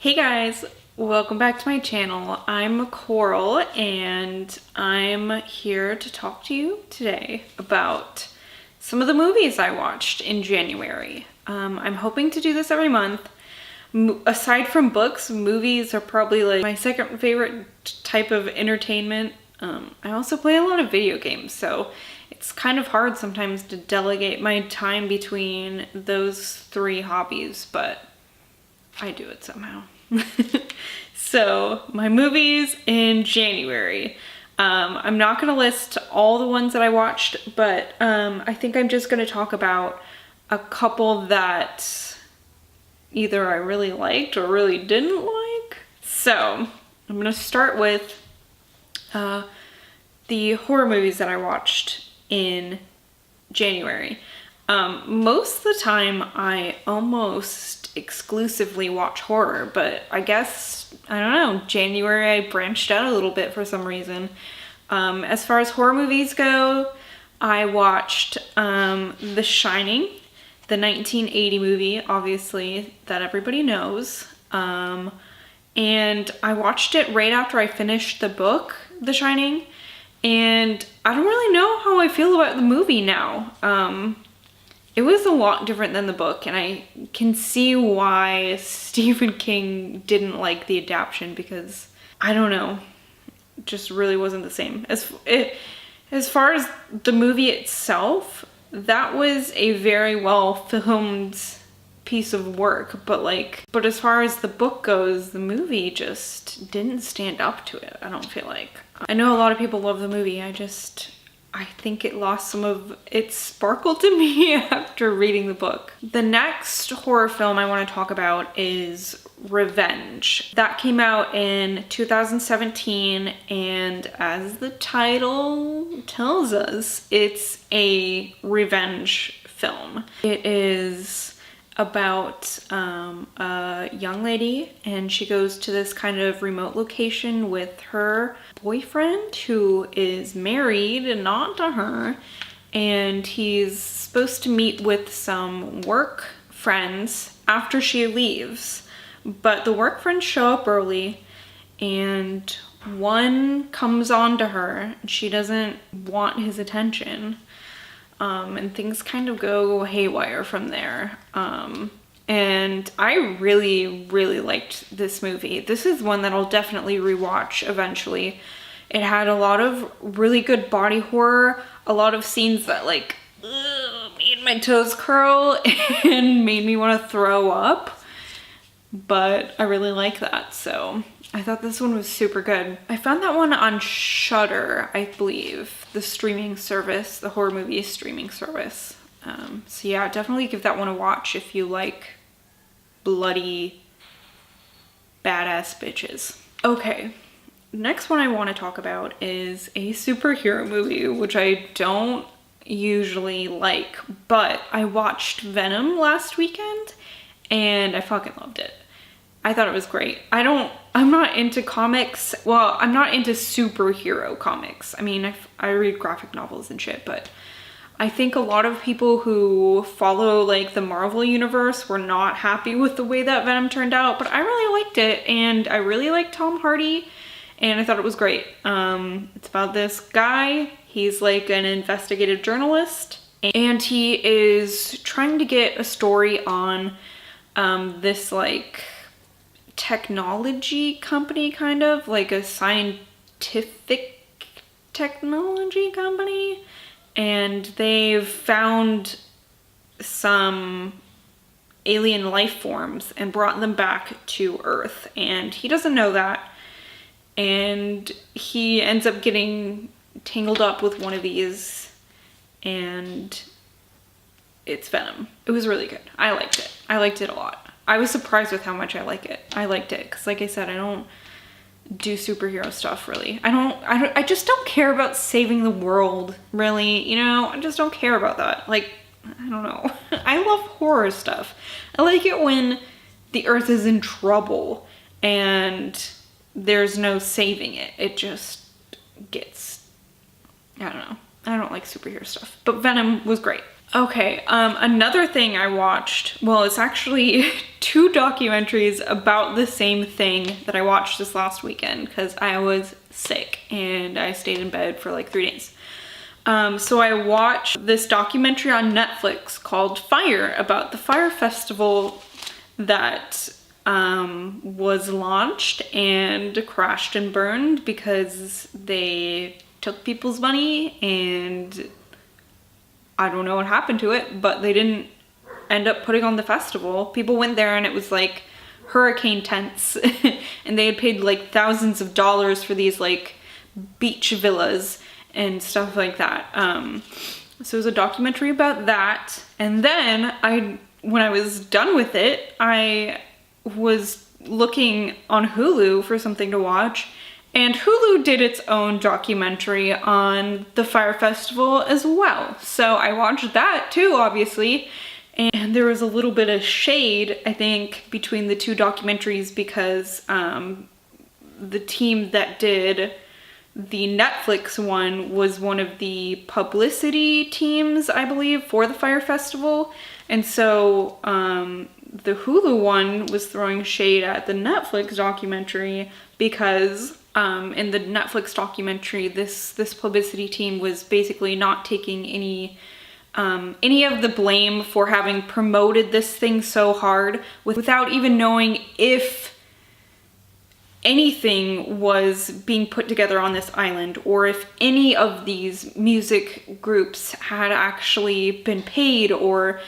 Hey guys, welcome back to my channel. I'm Coral and I'm here to talk to you today about some of the movies I watched in January. I'm hoping to do this every month. Aside from books, movies are probably like my second favorite type of entertainment. I also play a lot of video games, so it's kind of hard sometimes to delegate my time between those three hobbies, but I do it somehow. So my movies in January. I'm not going to list all the ones that I watched, but I think I'm just going to talk about a couple that either I really liked or really didn't like. So I'm going to start with the horror movies that I watched in January. Most of the time I almost exclusively watch horror, but I guess, I don't know, January I branched out a little bit for some reason. As far as horror movies go, I watched The Shining, the 1980 movie, obviously, that everybody knows. And I watched it right after I finished the book, The Shining, and I don't really know how I feel about the movie now. It was a lot different than the book, and I can see why Stephen King didn't like the adaptation because, I don't know, it just really wasn't the same. As far as the movie itself, that was a very well filmed piece of work, but as far as the book goes, the movie just didn't stand up to it, I don't feel like. I know a lot of people love the movie, I think it lost some of its sparkle to me after reading the book. The next horror film I want to talk about is Revenge. That came out in 2017, and as the title tells us, it's a revenge film. It is about a young lady, and she goes to this kind of remote location with her boyfriend who is married and not to her, and he's supposed to meet with some work friends after she leaves, but the work friends show up early and one comes on to her and she doesn't want his attention. And things kind of go haywire from there. And I really, really liked this movie. This is one that I'll definitely rewatch eventually. It had a lot of really good body horror, a lot of scenes that like made my toes curl and made me want to throw up. But I really like that, so I thought this one was super good. I found that one on Shudder, I believe, the streaming service, the horror movie streaming service. So yeah, definitely give that one a watch if you like bloody, badass bitches. Okay, next one I want to talk about is a superhero movie, which I don't usually like, but I watched Venom last weekend and I fucking loved it. I thought it was great. I'm not into comics. Well, I'm not into superhero comics. I mean, I read graphic novels and shit, but I think a lot of people who follow like the Marvel universe were not happy with the way that Venom turned out, but I really liked it, and I really liked Tom Hardy, and I thought it was great. It's about this guy. He's like an investigative journalist, and he is trying to get a story on this like technology company, kind of like a scientific technology company, and they've found some alien life forms and brought them back to Earth, and he doesn't know that, and he ends up getting tangled up with one of these, and it's Venom. It was really good. I liked it. I liked it a lot. I was surprised with how much I liked it because, like I said, I don't do superhero stuff really. I just don't care about saving the world, really, you know? I just don't care about that. Like, I don't know. I love horror stuff. I like it when the earth is in trouble and there's no saving it. It just gets, I don't know. I don't like superhero stuff. But Venom was great. Okay, another thing I watched, well, it's actually two documentaries about the same thing that I watched this last weekend because I was sick and I stayed in bed for like 3 days. So I watched this documentary on Netflix called Fire about the Fire Festival that was launched and crashed and burned because they took people's money, and I don't know what happened to it, but they didn't end up putting on the festival. People went there and it was like hurricane tents and they had paid like thousands of dollars for these like beach villas and stuff like that. So it was a documentary about that. And then when I was done with it, I was looking on Hulu for something to watch, and Hulu did its own documentary on the Fire Festival as well. So I watched that too, obviously. And there was a little bit of shade, I think, between the two documentaries because the team that did the Netflix one was one of the publicity teams, I believe, for the Fire Festival. And so the Hulu one was throwing shade at the Netflix documentary because in the Netflix documentary, this publicity team was basically not taking any of the blame for having promoted this thing so hard without even knowing if anything was being put together on this island, or if any of these music groups had actually been paid, or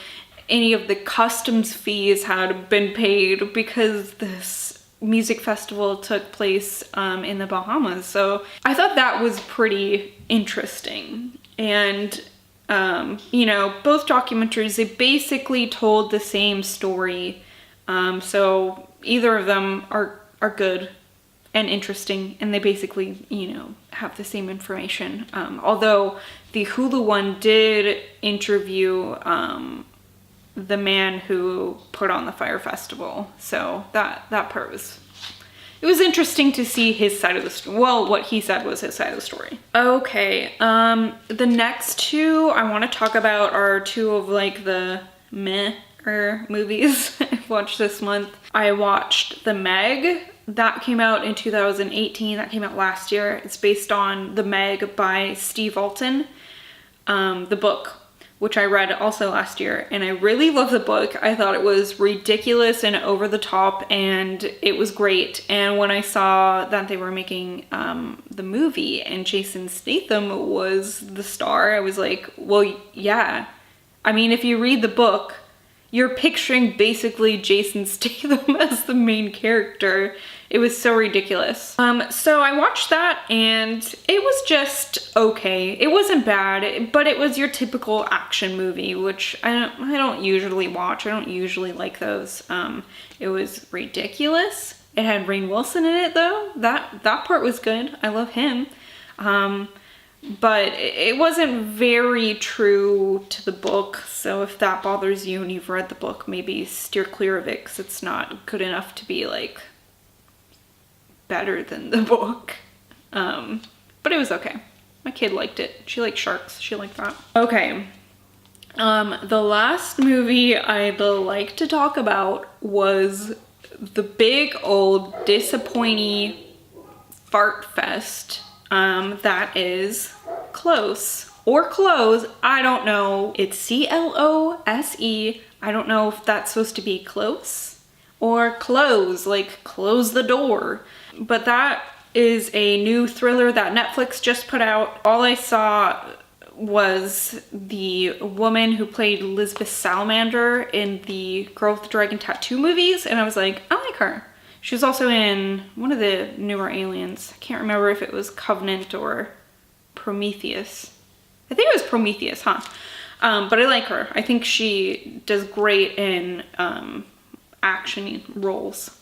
any of the customs fees had been paid, because this music festival took place in the Bahamas. So I thought that was pretty interesting. And you know, both documentaries, they basically told the same story. So either of them are good and interesting, and they basically, you know, have the same information. Although the Hulu one did interview the man who put on the Fire Festival. So that part was, it was interesting to see his side of the story. Well, what he said was his side of the story. Okay, the next two I want to talk about are two of like the meh-er movies I've watched this month. I watched The Meg. That came out in 2018. That came out last year. It's based on The Meg by Steve Alton, the book, which I read also last year, and I really love the book. I thought it was ridiculous and over the top, and it was great. And when I saw that they were making the movie and Jason Statham was the star, I was like, well, yeah. I mean, if you read the book, you're picturing basically Jason Statham as the main character. It was so ridiculous. So I watched that and it was just okay. It wasn't bad, but it was your typical action movie, which I don't usually watch. I don't usually like those. It was ridiculous. It had Rainn Wilson in it though. That part was good. I love him. But it wasn't very true to the book. So if that bothers you and you've read the book, maybe steer clear of it because it's not good enough to be like better than the book. But it was okay. My kid liked it. She liked sharks. She liked that. Okay. The last movie I'd like to talk about was the big old disappointing fart fest. That is Close or Close. I don't know. It's C-L-O-S-E. I don't know if that's supposed to be close or close, like close the door. But that is a new thriller that Netflix just put out. All I saw was the woman who played Lisbeth Salamander in the Girl with the Dragon Tattoo movies, and I was like, I like her. She was also in one of the newer Aliens. I can't remember if it was Covenant or Prometheus. I think it was Prometheus, huh? But I like her. I think she does great in action roles.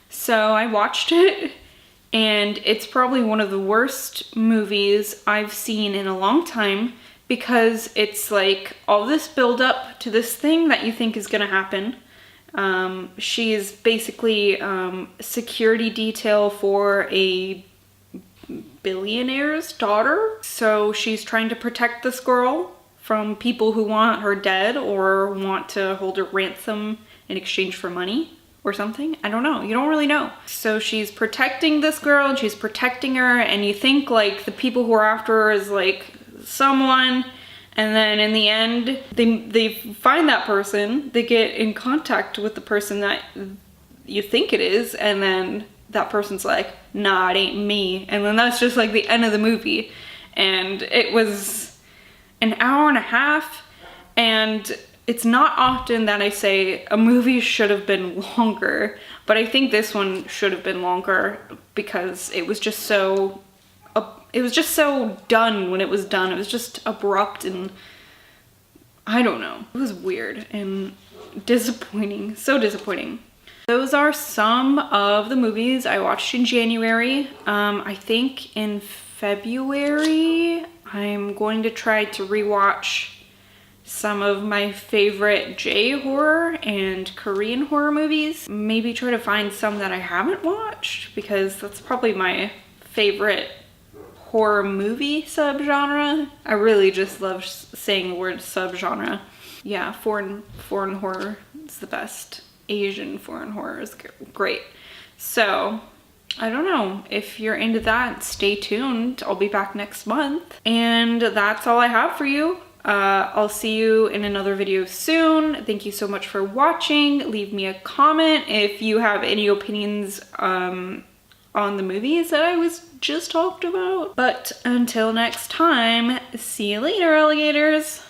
So I watched it, and it's probably one of the worst movies I've seen in a long time because it's like all this build up to this thing that you think is gonna happen. She's basically security detail for a billionaire's daughter. So she's trying to protect this girl from people who want her dead or want to hold her ransom in exchange for money or something. I don't know. You don't really know. So she's protecting this girl and she's protecting her, and you think like the people who are after her is like someone, and then in the end they find that person, they get in contact with the person that you think it is, and then that person's like, nah, it ain't me. And then that's just like the end of the movie. And it was an hour and a half, and it's not often that I say a movie should have been longer, but I think this one should have been longer because it was just so done when it was done. It was just abrupt, and I don't know. It was weird and disappointing. So disappointing. Those are some of the movies I watched in January. I think in February, I'm going to try to rewatch some of my favorite J-horror and Korean horror movies. Maybe try to find some that I haven't watched, because that's probably my favorite horror movie subgenre. I really just love saying the word subgenre. Yeah, foreign horror is the best. Asian foreign horror is great. So I don't know, if you're into that, stay tuned. I'll be back next month. And that's all I have for you. I'll see you in another video soon. Thank you so much for watching. Leave me a comment if you have any opinions on the movies that I was just talked about. But until next time, see you later, alligators.